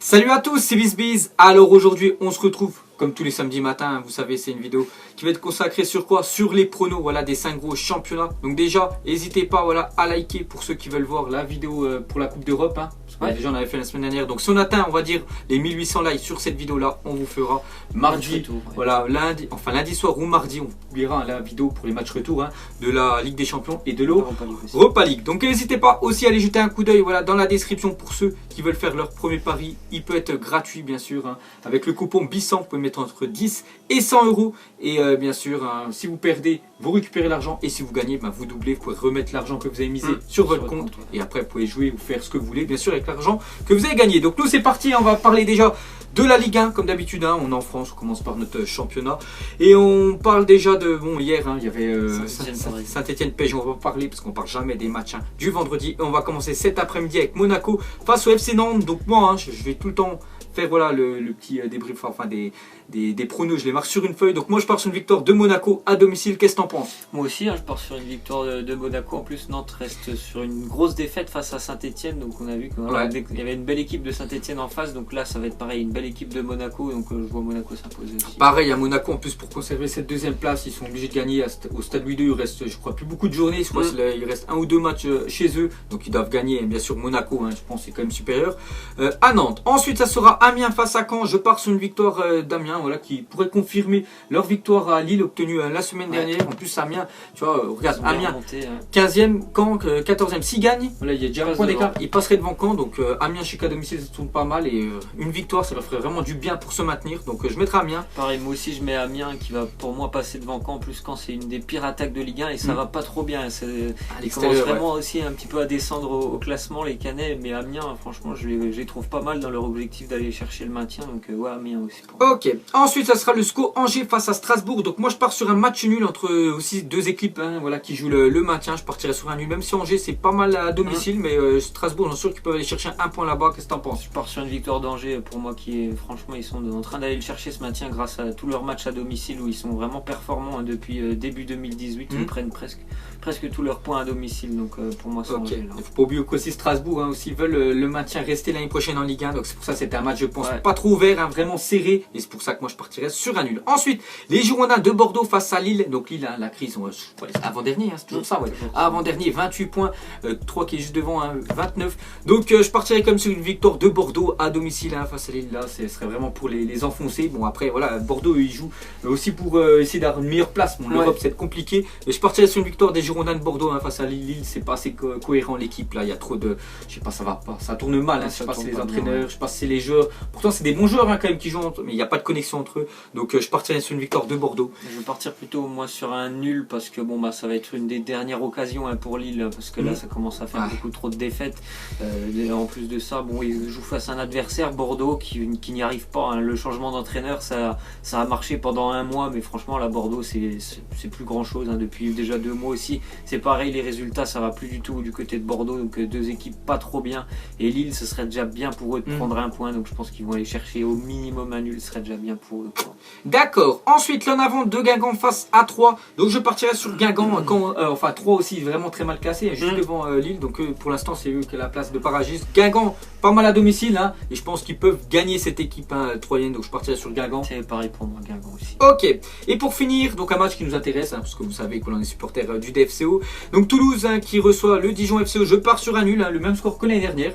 Salut à tous, c'est BizBiz. Alors aujourd'hui, on se retrouve comme tous les samedis matins. Vous savez, c'est une vidéo qui va être consacrée sur quoi? Sur les pronos, voilà, des 5 gros championnats. Donc déjà, n'hésitez pas, voilà, à liker pour ceux qui veulent voir la vidéo pour la Coupe d'Europe. Hein. Ouais. Déjà, on avait fait la semaine dernière. Donc si on atteint, on va dire, les 1800 likes sur cette vidéo-là, on vous fera mardi, voilà, lundi soir ou mardi, on publiera la vidéo pour les matchs retour de la Ligue des Champions et de l'Europa League. Donc n'hésitez pas aussi à aller jeter un coup d'œil, voilà, dans la description pour ceux qui veulent faire leur premier pari. Il peut être gratuit, bien sûr, avec le coupon BISSAN, vous pouvez mettre entre 10 et 100 euros. Et bien sûr, si vous perdez, vous récupérez l'argent. Et si vous gagnez, vous doublez, vous pouvez remettre l'argent que vous avez misé sur votre compte. Et après, vous pouvez jouer ou faire ce que vous voulez, bien sûr, avec l'argent que vous avez gagné. Donc nous, c'est parti, on va parler déjà de la Ligue 1, comme d'habitude. On est en France, on commence par notre championnat. Et on parle déjà de... Bon, hier, il y avait Saint-Etienne-PSG, on va pas parler parce qu'on parle jamais des matchs du vendredi. Et on va commencer cet après-midi avec Monaco face au FC Nantes. Donc moi, je vais tout le temps faire voilà, le petit débrief, enfin des pronos, je les marque sur une feuille. Donc moi je pars sur une victoire de Monaco à domicile. Qu'est-ce que t'en penses? Moi aussi, je pars sur une victoire de Monaco. En plus, Nantes reste sur une grosse défaite face à Saint-Etienne. Donc on a vu qu'il y avait une belle équipe de Saint-Etienne en face. Donc là, ça va être pareil, une belle équipe de Monaco. Donc je vois Monaco s'imposer aussi. Pareil à Monaco, en plus pour conserver cette deuxième place, ils sont obligés de gagner au Stade Louis II. Il reste, je crois, plus beaucoup de journées. Je crois qu'il reste 1 ou 2 matchs chez eux. Donc ils doivent gagner. Bien sûr, Monaco, je pense, c'est quand même supérieur à Nantes. Ensuite, ça sera Amiens face à Caen. Je pars sur une victoire d'Amiens, voilà, qui pourrait confirmer leur victoire à Lille obtenue la semaine dernière. En plus, Amiens, tu vois, regarde, Amiens, 15e, Caen, 14e. S'ils gagnent, voilà, il y a déjà un point d'écart, ils passeraient devant Caen. Donc Amiens chez à domicile, ça tourne pas mal. Et une victoire, ça leur ferait vraiment du bien pour se maintenir. Donc je mettrai Amiens. Pareil, moi aussi, je mets Amiens qui va pour moi passer devant Caen. En plus, Caen, c'est une des pires attaques de Ligue 1 et ça va pas trop bien. Ils commencent vraiment aussi un petit peu à descendre au classement, les Canets. Mais Amiens, franchement, je les trouve pas mal dans leur objectif d'aller chercher le maintien. Donc ouais, Amiens aussi. Ok, ensuite ça sera le SCO Angers face à Strasbourg. Donc moi je pars sur un match nul entre aussi deux équipes voilà, qui jouent le maintien. Je partirai sur un nul, même si Angers c'est pas mal à domicile, mais Strasbourg, j'en suis sûr qu'ils peuvent aller chercher un point là-bas. Qu'est-ce que t'en penses? Je pars sur une victoire d'Angers pour moi qui est, franchement, ils sont en train d'aller le chercher ce maintien grâce à tous leurs matchs à domicile où ils sont vraiment performants depuis début 2018. Ils prennent presque tous leurs points à domicile. Donc pour moi c'est Angers. Il ne faut pas oublier qu'aussi Strasbourg aussi veulent le maintien, rester l'année prochaine en Ligue 1. Donc c'est pour ça que c'était un match, je pense, pas trop ouvert, vraiment serré. Et c'est pour ça que moi je partirais sur un nul. Ensuite, les Girondins de Bordeaux face à Lille. Donc Lille, la crise, avant-dernier, c'est toujours ça, avant-dernier, 28 points, 3 qui est juste devant, 29. Donc je partirais comme sur une victoire de Bordeaux à domicile face à Lille. Là, ce serait vraiment pour les enfoncer. Bon, après, voilà, Bordeaux, ils jouent aussi pour essayer d'avoir une meilleure place. Bon, l'Europe, c'est compliqué. Mais je partirais sur une victoire des Girondins de Bordeaux face à Lille. Lille, c'est pas assez cohérent l'équipe. Là, il y a trop de. Je sais pas, ça va pas. Ça tourne mal. Je sais pas si c'est les entraîneurs, je sais pas si c'est les joueurs. Pourtant, c'est des bons joueurs quand même qui jouent, mais il n'y a pas de connexion entre eux. Donc je partirai sur une victoire de Bordeaux. Je vais partir plutôt moi sur un nul parce que bon ça va être une des dernières occasions pour Lille parce que là ça commence à faire beaucoup trop de défaites. En plus de ça, bon, ils jouent face à un adversaire, Bordeaux, qui n'y arrive pas. Le changement d'entraîneur, ça a marché pendant 1 mois, mais franchement là Bordeaux c'est plus grand chose. Depuis déjà 2 mois aussi, c'est pareil, les résultats ça va plus du tout du côté de Bordeaux. Donc 2 équipes pas trop bien. Et Lille, ce serait déjà bien pour eux de prendre un point. Donc je pense qu'ils vont aller chercher au minimum un nul, ce serait déjà bien pour eux. D'accord. Ensuite, l'en avant de Guingamp face à 3. Donc je partirai sur Guingamp, enfin 3 aussi vraiment très mal classé, juste devant Lille. Donc pour l'instant, c'est eux qui ont la place de Paragis. Guingamp, pas mal à domicile, et je pense qu'ils peuvent gagner cette équipe troyenne. Donc je partirai sur Guingamp. C'est pareil pour moi, Guingamp aussi. Ok. Et pour finir, donc un match qui nous intéresse, parce que vous savez qu'on est supporter du DFCO. Donc Toulouse qui reçoit le Dijon FCO. Je pars sur un nul, le même score que l'année dernière.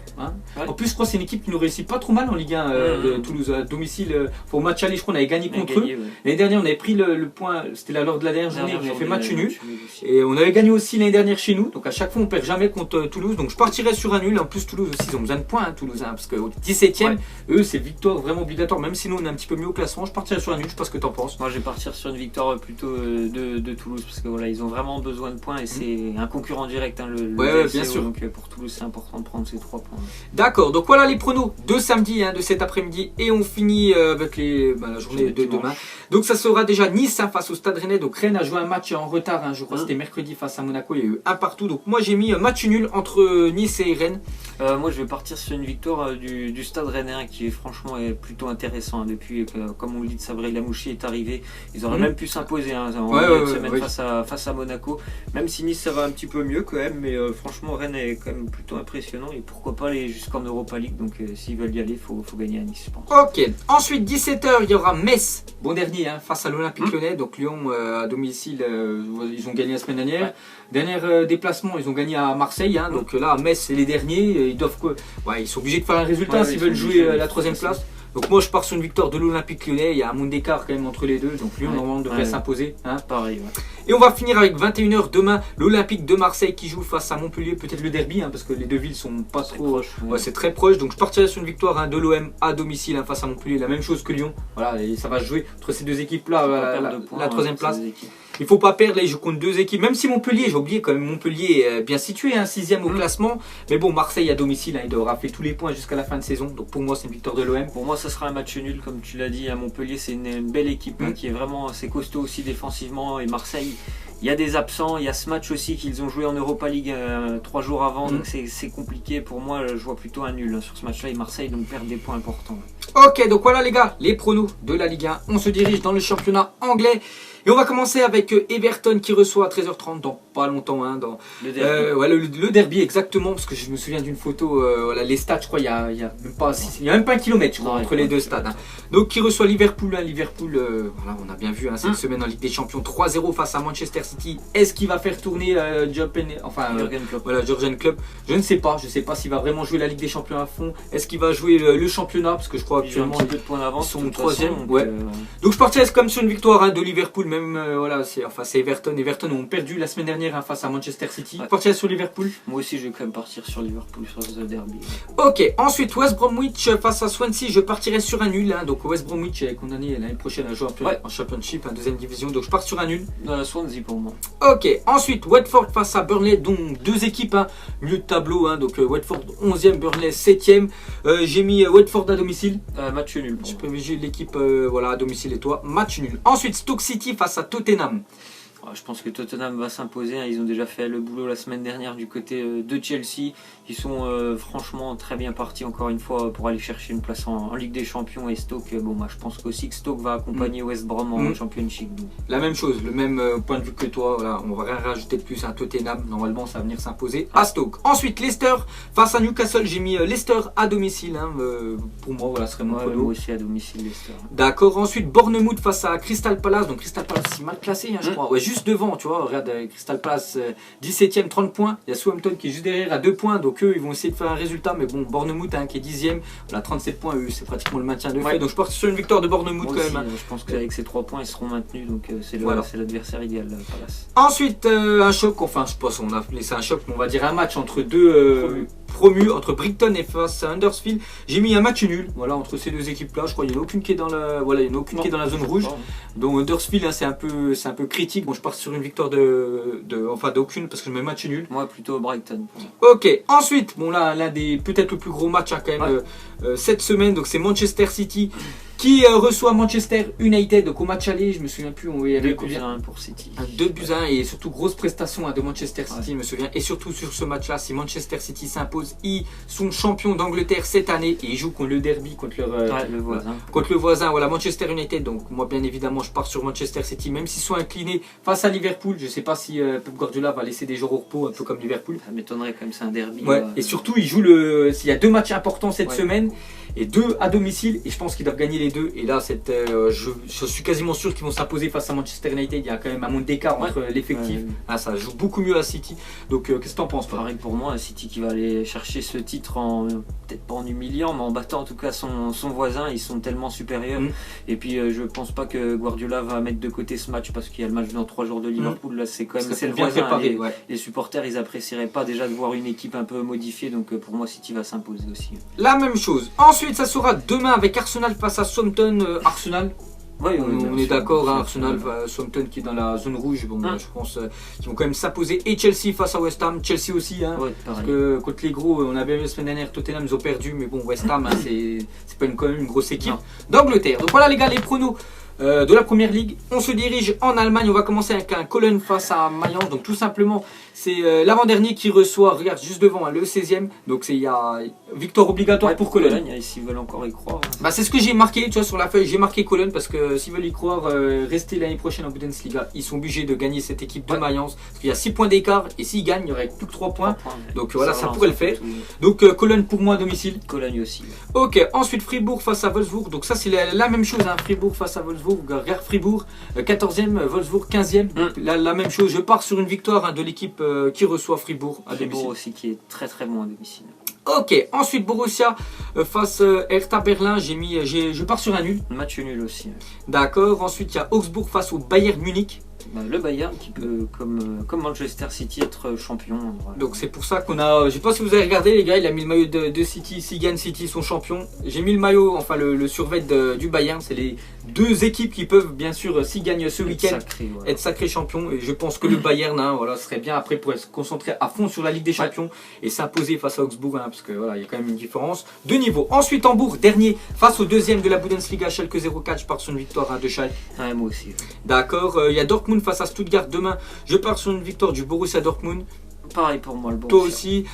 En plus, je crois que c'est une équipe qui nous réussit pas trop mal en Ligue 1. Toulouse à domicile. Au match aller, je crois qu'on avait gagné contre eux. L'année dernière, on avait pris le point, c'était lors de la dernière journée, on avait fait match nul. Et on avait gagné aussi l'année dernière chez nous. Donc à chaque fois, on perd jamais contre Toulouse. Donc je partirais sur un nul. En plus, Toulouse aussi, ils ont besoin de points, Toulouse. Parce qu'au 17ème, eux, c'est victoire vraiment obligatoire. Même si nous, on est un petit peu mieux au classement, je partirais sur un nul. Je sais pas ce que tu en penses. Moi, je vais partir sur une victoire plutôt de Toulouse. Parce que voilà, ils ont vraiment besoin de points. Et c'est un concurrent direct, le bien sûr. Donc pour Toulouse, c'est important de prendre ces 3 points. D'accord. Donc voilà les pronos de samedi, de cet après-midi. Et on finit avec la journée de demain. Donc ça sera déjà Nice face au Stade Rennais. Donc Rennes a joué un match en retard, je crois que c'était mercredi face à Monaco, il y a eu un partout. Donc moi j'ai mis un match nul entre Nice et Rennes. Moi je vais partir sur une victoire du Stade Rennais qui franchement est plutôt intéressant depuis que, comme on le dit, Sabri Lamouchi est arrivé. Ils auraient même pu s'imposer en milieu de semaine face à Monaco. Même si Nice ça va un petit peu mieux quand même, mais franchement Rennes est quand même plutôt impressionnant et pourquoi pas aller jusqu'en Europa League. Donc s'ils veulent y aller, faut gagner à Nice je pense. Ok, ensuite 17h il y aura Metz, bon dernier face à l'Olympique Lyonnais. Donc Lyon à domicile, ils ont gagné la semaine dernière. Ouais. Dernier déplacement, ils ont gagné à Marseille. Donc là, Metz, c'est les derniers. Ils doivent quoi, ils sont obligés de faire un résultat s'ils veulent jouer la 3ème place. Donc moi, je pars sur une victoire de l'Olympique Lyonnais. Il y a un monde d'écart quand même entre les deux. Donc Lyon, normalement, devrait s'imposer. Pareil. Et on va finir avec 21h demain, l'Olympique de Marseille qui joue face à Montpellier. Peut-être le derby, parce que les deux villes sont pas trop proches. C'est très proche. Donc je partirai sur une victoire de l'OM à domicile face à Montpellier. La même chose que Lyon. Voilà, et ça va se jouer entre ces deux équipes-là, la 3ème place. Il faut pas perdre, là ils jouent contre deux équipes, même si Montpellier, j'ai oublié quand même, Montpellier est bien situé, 6ème au classement, mais bon, Marseille à domicile, il doit rafler tous les points jusqu'à la fin de saison, donc pour moi c'est une victoire de l'OM. Pour moi ça sera un match nul, comme tu l'as dit, à Montpellier c'est une belle équipe qui est vraiment assez costaud aussi défensivement, et Marseille, il y a des absents, il y a ce match aussi qu'ils ont joué en Europa League 3 jours avant, donc c'est compliqué, pour moi je vois plutôt un nul sur ce match-là, et Marseille donc perd des points importants. Ok, donc voilà les gars, les pronos de la Ligue 1, on se dirige dans le championnat anglais. Et on va commencer avec Everton qui reçoit à 13h30 dans pas longtemps. Dans le derby. Le derby exactement, parce que je me souviens d'une photo, les stades, je crois, il y a même pas un kilomètre je crois, entre les deux stades. Donc qui reçoit Liverpool. Liverpool, on a bien vu cette semaine en Ligue des Champions, 3-0 face à Manchester City. Est-ce qu'il va faire tourner Jürgen Klopp? Je ne sais pas. Je ne sais pas s'il va vraiment jouer la Ligue des Champions à fond. Est-ce qu'il va jouer le championnat? Parce que je crois actuellement un petit peu de points d'avance, ils sont 3ème. Donc je partirais comme sur une victoire de Liverpool. Même c'est Everton. Everton ont perdu la semaine dernière face à Manchester City. Partirais sur Liverpool. Moi aussi je vais quand même partir sur Liverpool sur ce derby. Ok, ensuite West Bromwich face à Swansea, je partirais sur un nul. Donc West Bromwich est condamné l'année prochaine à jouer en Championship, en 2ème division. Donc je pars sur un nul. Swansea pour moi. Ok, ensuite Watford face à Burnley, donc deux équipes, milieu de tableau. Donc Watford 11ème, Burnley 7ème. J'ai mis Watford à domicile. Match nul. Je privilégie l'équipe à domicile et toi. Match nul. Ensuite Stoke City face à Tottenham. Je pense que Tottenham va s'imposer. Ils ont déjà fait le boulot la semaine dernière du côté de Chelsea. Ils sont franchement très bien partis encore une fois pour aller chercher une place en Ligue des Champions. Et Stoke, je pense qu'aussi que Stoke va accompagner West Brom en Championship. La même chose, le même point de vue que toi. On va rien rajouter de plus à Tottenham. Normalement, ça va venir s'imposer à Stoke. Ensuite, Leicester face à Newcastle. J'ai mis Leicester à domicile. Pour moi, ce serait mon prono. Moi aussi à domicile, Leicester. D'accord. Ensuite, Bournemouth face à Crystal Palace. Donc Crystal Palace, c'est mal classé, je crois. Juste devant, tu vois, regarde Crystal Palace 17ème, 30 points. Il y a Southampton qui est juste derrière à 2 points. Donc eux, ils vont essayer de faire un résultat. Mais bon, Bournemouth qui est 10ème, 37 points. Eux, c'est pratiquement le maintien de fait. Donc je pars sur une victoire de Bournemouth quand même. Je pense qu'avec ces 3 points, ils seront maintenus. Donc c'est l'adversaire idéal, Palace. Ensuite, un choc. Enfin, je pense qu'on a laissé un choc, mais on va dire un match entre deux promus, entre Brighton et face à Huddersfield. J'ai mis un match nul. Voilà, entre ces deux équipes-là. Je crois qu'il n'y en a aucune qui est dans la zone rouge. Donc Huddersfield, c'est un peu critique. Bon, je pars sur une victoire d'aucune parce que je mets match nul. Moi, plutôt Brighton. Ok. Ensuite, l'un des peut-être le plus gros match quand même cette semaine. Donc c'est Manchester City qui reçoit Manchester United. Donc au match aller, je me souviens plus, il y avait 2-1 pour City. 2-1 et surtout grosse prestation de Manchester City, je me souviens. Et surtout sur ce match-là, si Manchester City s'impose, ils sont champions d'Angleterre cette année et ils jouent contre le derby, contre le voisin. Voilà, Manchester United. Donc moi, bien évidemment, je pars sur Manchester City, même s'ils sont inclinés face à Liverpool. Je ne sais pas si Pep Guardiola va laisser des joueurs au repos, un peu comme Liverpool. Ça m'étonnerait comme c'est un derby. Et surtout, ils jouent il y a 2 matchs importants cette semaine. Et 2 à domicile, et je pense qu'ils doivent gagner les 2. Et là, je suis quasiment sûr qu'ils vont s'imposer face à Manchester United. Il y a quand même un monde d'écart entre l'effectif. Ça joue beaucoup mieux à City. Donc, qu'est-ce que tu en penses, toi? Pareil pour moi, City qui va aller chercher ce titre peut-être pas en humiliant, mais en battant en tout cas son voisin. Ils sont tellement supérieurs. Et puis, je pense pas que Guardiola va mettre de côté ce match parce qu'il y a le match dans 3 jours de Liverpool. Là, c'est quand même le voisin. Préparé, les supporters, ils apprécieraient pas déjà de voir une équipe un peu modifiée. Donc, pour moi, City va s'imposer aussi. La même chose. Ensuite, ça sera demain avec Arsenal face à Southampton. Arsenal. On est d'accord, Arsenal, Southampton qui est dans la zone rouge. Bon, je pense qu'ils vont quand même s'imposer. Et Chelsea face à West Ham. Chelsea aussi, parce que contre les gros, on a bien vu la semaine dernière, Tottenham ils ont perdu, mais bon, West Ham, c'est pas quand même une grosse équipe d'Angleterre. Donc voilà les gars, les pronos de la première ligue. On se dirige en Allemagne. On va commencer avec un Cologne face à Mayence. Donc tout simplement, c'est l'avant-dernier qui reçoit, regarde juste devant, hein, le 16e. Donc il y a victoire obligatoire pour Cologne. S'ils veulent encore y croire. Bah, c'est ce que j'ai marqué, tu vois, sur la feuille. J'ai marqué Cologne parce que s'ils veulent y croire, rester l'année prochaine en Bundesliga, ils sont obligés de gagner cette équipe de Mayence. Parce qu'il y a 6 points d'écart et s'ils gagnent, il n'y aurait plus que 3 points. Donc voilà, ça pourrait le faire. Donc Cologne pour moi à domicile. Cologne aussi. Ok, ensuite Fribourg face à Wolfsburg. Donc ça c'est la même chose, hein. Fribourg face à Wolfsburg. Regarde Fribourg, 14e, Wolfsburg 15e. La même chose, je pars sur une victoire, hein, de l'équipe qui reçoit Fribourg à domicile. Fribourg aussi qui est très très bon à domicile. Ok, ensuite Borussia face Hertha Berlin, je pars sur un nul. Match nul aussi. D'accord, ensuite il y a Augsbourg face au Bayern Munich. Le Bayern qui peut, comme Manchester City, être champion. Voilà. Donc c'est pour ça qu'on a, je sais pas si vous avez regardé les gars, il a mis le maillot de City, s'il gagne City sont champions. J'ai mis le maillot, enfin le survêt du Bayern, c'est les deux équipes qui peuvent bien sûr, s'ils gagnent ce week-end, être sacrés champions. Et je pense que le Bayern, hein, voilà, serait bien après pour se concentrer à fond sur la Ligue des Champions et s'imposer face à Augsbourg, hein, parce que voilà, il y a quand même une différence de niveau. Ensuite Hambourg, dernier, face au deuxième de la Bundesliga, Schalke 04, je pars sur une victoire, hein, de Schalke. Ouais, moi aussi. D'accord, il y a Dortmund face à Stuttgart demain, je pars sur une victoire du Borussia Dortmund. Pareil pour moi, le Borussia. Toi aussi,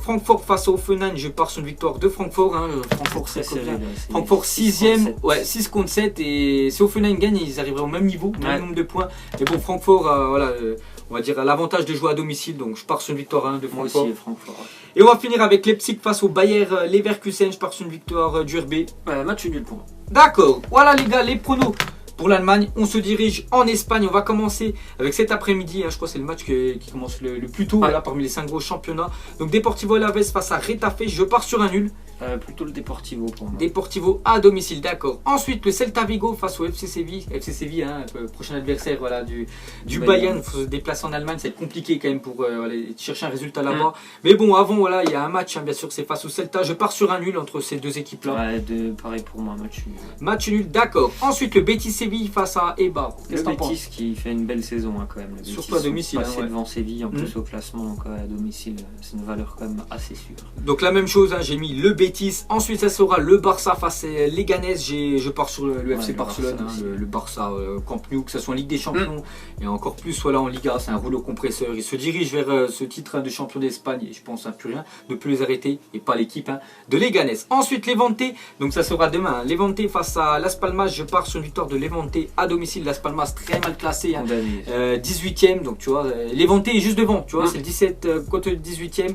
Francfort face à Offenheim, je pars sur une victoire de Francfort. Hein. Francfort, c'est combien? Francfort 6e, ouais, 6 contre 7. Et si Offenheim gagne, ils arriveraient au même niveau, même nombre de points. Mais bon, Francfort, voilà, on va dire, a l'avantage de jouer à domicile. Donc je pars sur une victoire, hein, de Francfort. Moi aussi, Francfort. Et on va finir avec Leipzig face au Bayer Leverkusen. Je pars sur une victoire du RB. Match nul pour moi. D'accord, voilà les gars, les pronos. Pour l'Allemagne, on se dirige en Espagne. On va commencer avec cet après-midi, hein, je crois que c'est le match qui commence le plus tôt, voilà, parmi les 5 gros championnats. Donc Deportivo Alavés face à Getafe, je pars sur un nul. Plutôt le Deportivo pour moi. Deportivo à domicile, d'accord. Ensuite, le Celta Vigo face au FC Séville. FC Séville, hein, prochain adversaire, voilà, du Bayern. Il faut se déplacer en Allemagne, c'est compliqué quand même pour voilà, chercher un résultat là-bas. Mais bon, avant, voilà, il y a un match, hein, bien sûr, c'est face au Celta. Je pars sur un nul entre ces deux équipes-là. Ouais, pareil pour moi, match nul. Match nul, d'accord. Ensuite, le Betis Séville face à Eibar. Le Betis qui fait une belle saison, hein, quand même. Le surtout à domicile. Passer devant Séville, en plus au classement, donc à domicile, c'est une valeur quand même assez sûre. Donc la même chose, hein, j'ai mis le Betis. Ensuite, ça sera le Barça face à Leganés. Je pars sur le FC Barcelone, Barça, hein, le Barça Camp Nou, que ce soit en Ligue des Champions et encore plus voilà, en Liga. C'est un rouleau compresseur. Il se dirige vers ce titre, hein, de champion d'Espagne et je pense à plus rien, ne plus les arrêter et pas l'équipe, hein, de Leganés. Ensuite, Levante, donc ça sera demain. Hein, Levante face à Las Palmas. Je pars sur une victoire de Levante à domicile. Las Palmas très mal classé, hein, 18e. Donc tu vois, Levante est juste devant. Tu vois, c'est le 17 contre le 18e.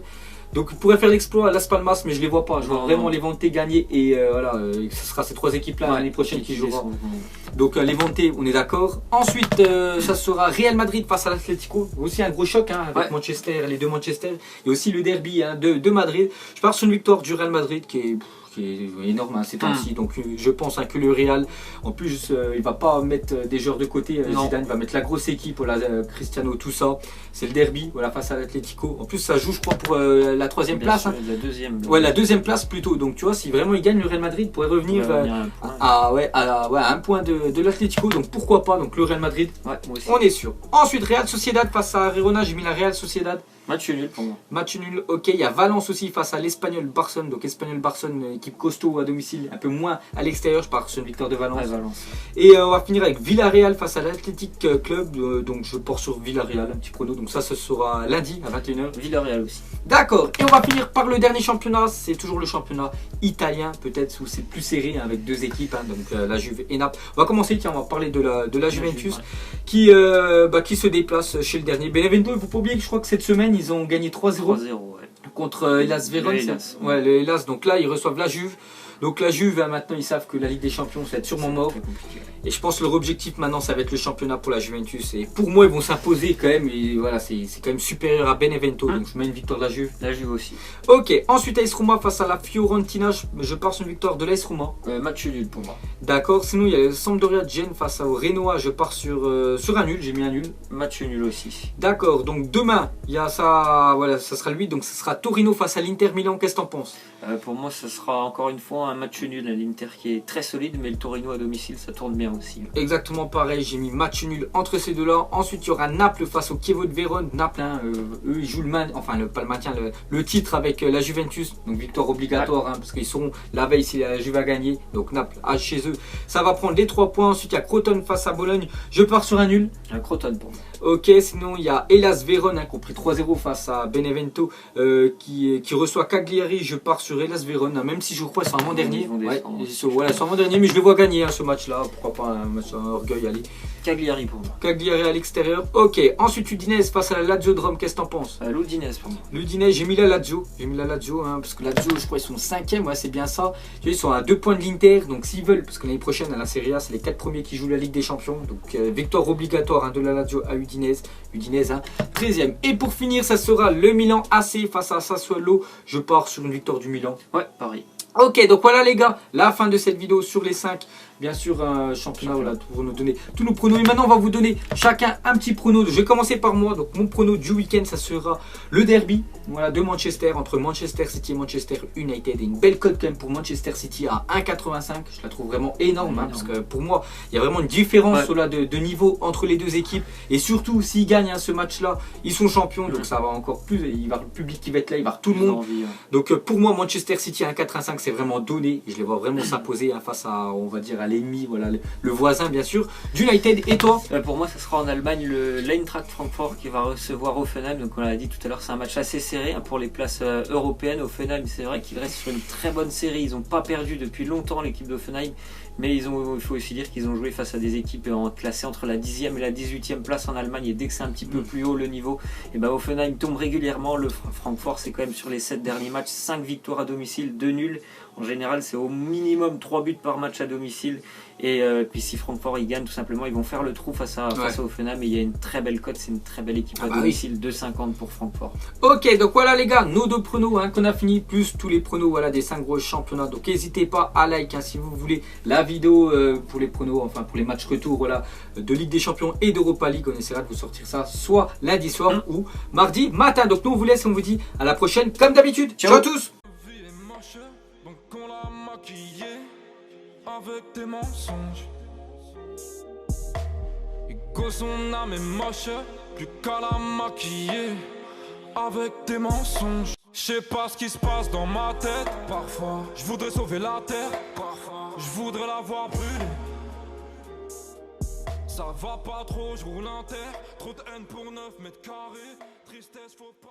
Donc il pourrait faire l'exploit à Las Palmas, mais je les vois pas. Je vois vraiment Levante gagner et voilà, ce sera ces trois équipes-là l'année prochaine qui joueront. Donc Levante, on est d'accord. Ensuite, ça sera Real Madrid face à l'Atlético. Aussi un gros choc, hein, avec Manchester, les deux Manchester. Et aussi le derby, hein, de Madrid. Je pars sur une victoire du Real Madrid qui est énorme, hein, ces temps-ci. Donc je pense, hein, que le Real, en plus, il va pas mettre des joueurs de côté. Zidane va mettre la grosse équipe, voilà, Cristiano, tout ça. C'est le derby, voilà, face à l'Atlético. En plus, ça joue, je crois, pour la troisième place. Hein. La deuxième. Ouais, la deuxième place plutôt. Donc tu vois, si vraiment il gagne, le Real Madrid pourrait revenir à un point de l'Atlético. Donc pourquoi pas, donc le Real Madrid, on est sûr. Ensuite, Real Sociedad face à Girona, j'ai mis la Real Sociedad. Match nul pour moi. Match nul, ok. Il y a Valence aussi face à l'Espagnol Barcelone. Donc Espagnol Barcelone, équipe costaud à domicile, un peu moins à l'extérieur. Je pars sur une victoire de Valence. Et on va finir avec Villarreal face à l'Athletic Club. Donc je pars sur Villarreal, un petit prono. Donc ça, ce sera lundi à 21h. Villarreal aussi. D'accord. Et on va finir par le dernier championnat. C'est toujours le championnat italien, peut-être où c'est plus serré, hein, avec deux équipes, hein, donc la Juve et Naples. On va commencer, tiens, on va parler de la Juventus qui se déplace chez le dernier Benevento. Il ne faut pas oublier que je crois que cette semaine, ils ont gagné 3-0 contre Hellas Vérone. Le Hellas. Donc là, ils reçoivent la Juve. Donc la Juve, hein, maintenant, ils savent que la Ligue des Champions, ça va être sûrement mort. Et je pense que leur objectif maintenant, ça va être le championnat pour la Juventus. Et pour moi, ils vont s'imposer quand même. Et voilà, c'est quand même supérieur à Benevento. Donc je mets une victoire de la Juve. La Juve aussi. Ok, ensuite AS Roma face à la Fiorentina. Je pars sur une victoire de l'AS Roma. Match nul pour moi. D'accord, sinon il y a le Sampdoria Gênes face au Renoa. Je pars sur un nul, j'ai mis un nul. Match nul aussi. D'accord, donc demain, il y a ça, voilà, ça sera lui. Donc ce sera Torino face à l'Inter Milan. Qu'est-ce que t'en penses? Pour moi, ce sera encore une fois un match nul, l'Inter qui est très solide, mais le Torino à domicile ça tourne bien aussi. Exactement pareil, j'ai mis match nul entre ces deux-là. Ensuite il y aura Naples face au Chievo de Vérone. Naples, hein, eux ils jouent pas le maintien, le titre avec la Juventus, donc victoire obligatoire, hein, parce qu'ils seront la veille si la Juve a gagné. Donc Naples chez eux, ça va prendre les 3 points. Ensuite il y a Crotone face à Bologne, je pars sur un nul. Un Crotone pour moi. Ok, sinon il y a Hellas Vérone, hein, qui ont pris 3-0 face à Benevento, qui reçoit Cagliari. Je pars sur Hellas Vérone, hein, même si je crois que c'est un dernier. Voilà, c'est un dernier, mais je le vois gagner, hein, ce match-là. Pourquoi pas un match à orgueil, allez. Cagliari pour moi. Cagliari à l'extérieur. Ok, ensuite Udinese face à la Lazio de Rome, qu'est-ce que t'en penses? L'Udinese pour moi. L'Udinese, j'ai mis la Lazio, hein, parce que Lazio, je crois ils sont 5e, ouais, c'est bien ça. Ils sont à 2 points de l'Inter, donc s'ils veulent, parce que l'année prochaine à la Serie A, c'est les 4 premiers qui jouent la Ligue des Champions. Donc victoire obligatoire, hein, de la Lazio à Udinese, hein, 13e. Et pour finir, ça sera le Milan AC face à Sassuolo. Je pars sur une victoire du Milan. Ouais, pareil. Ok, donc voilà les gars, la fin de cette vidéo sur les 5, bien sûr, championnat, voilà, pour nous donner tous nos pronos. Et maintenant, on va vous donner chacun un petit prono. Je vais commencer par moi. Donc mon prono du week-end, ça sera le derby, voilà, de Manchester, entre Manchester City et Manchester United. Et une belle cote quand même pour Manchester City à 1,85. Je la trouve vraiment énorme, hein, parce que pour moi, il y a vraiment une différence là, de niveau entre les deux équipes. Et surtout, s'ils gagnent, hein, ce match-là, ils sont champions, donc ça va encore plus. Il va y avoir le public qui va être là, il va y avoir tout le monde. Donc pour moi, Manchester City à 1,85, c'est vraiment donné. Je les vois vraiment s'imposer, hein, face à, on va dire, à l'ennemi, voilà, le voisin bien sûr, d'United. Et toi? Pour moi, ça sera en Allemagne le l'Eintracht Francfort qui va recevoir Hoffenheim. Donc on l'a dit tout à l'heure, c'est un match assez serré, hein, pour les places européennes. Hoffenheim, c'est vrai qu'ils restent sur une très bonne série. Ils n'ont pas perdu depuis longtemps, l'équipe d'Hoffenheim. Mais il faut aussi dire qu'ils ont joué face à des équipes classées entre la 10e et la 18e place en Allemagne. Et dès que c'est un petit peu plus haut le niveau, et ben Hoffenheim tombe régulièrement. Le Francfort, c'est quand même sur les 7 derniers matchs, 5 victoires à domicile, 2 nuls. En général, c'est au minimum 3 buts par match à domicile. Et puis si Francfort ils gagnent, tout simplement, ils vont faire le trou face à Hoffenheim. Et il y a une très belle cote, c'est une très belle équipe à domicile, 2,50 pour Francfort. Ok, donc voilà les gars, nos 2 pronos, hein, qu'on a fini, plus tous les pronos, voilà, des 5 gros championnats. Donc n'hésitez pas à like, hein, si vous voulez la vidéo pour les pronos, enfin pour les matchs retour, voilà, de Ligue des Champions et d'Europa League. On essaiera de vous sortir ça soit lundi soir ou mardi matin. Donc nous on vous laisse, on vous dit à la prochaine comme d'habitude. Ciao à tous. Avec des mensonges, et que son âme est moche, plus qu'à la maquiller. Avec des mensonges, je sais pas ce qui se passe dans ma tête. Parfois, je voudrais sauver la terre. Parfois, je voudrais la voir brûler. Ça va pas trop, je roule un terre. Trop de haine pour 9 mètres carrés. Tristesse, faut pas.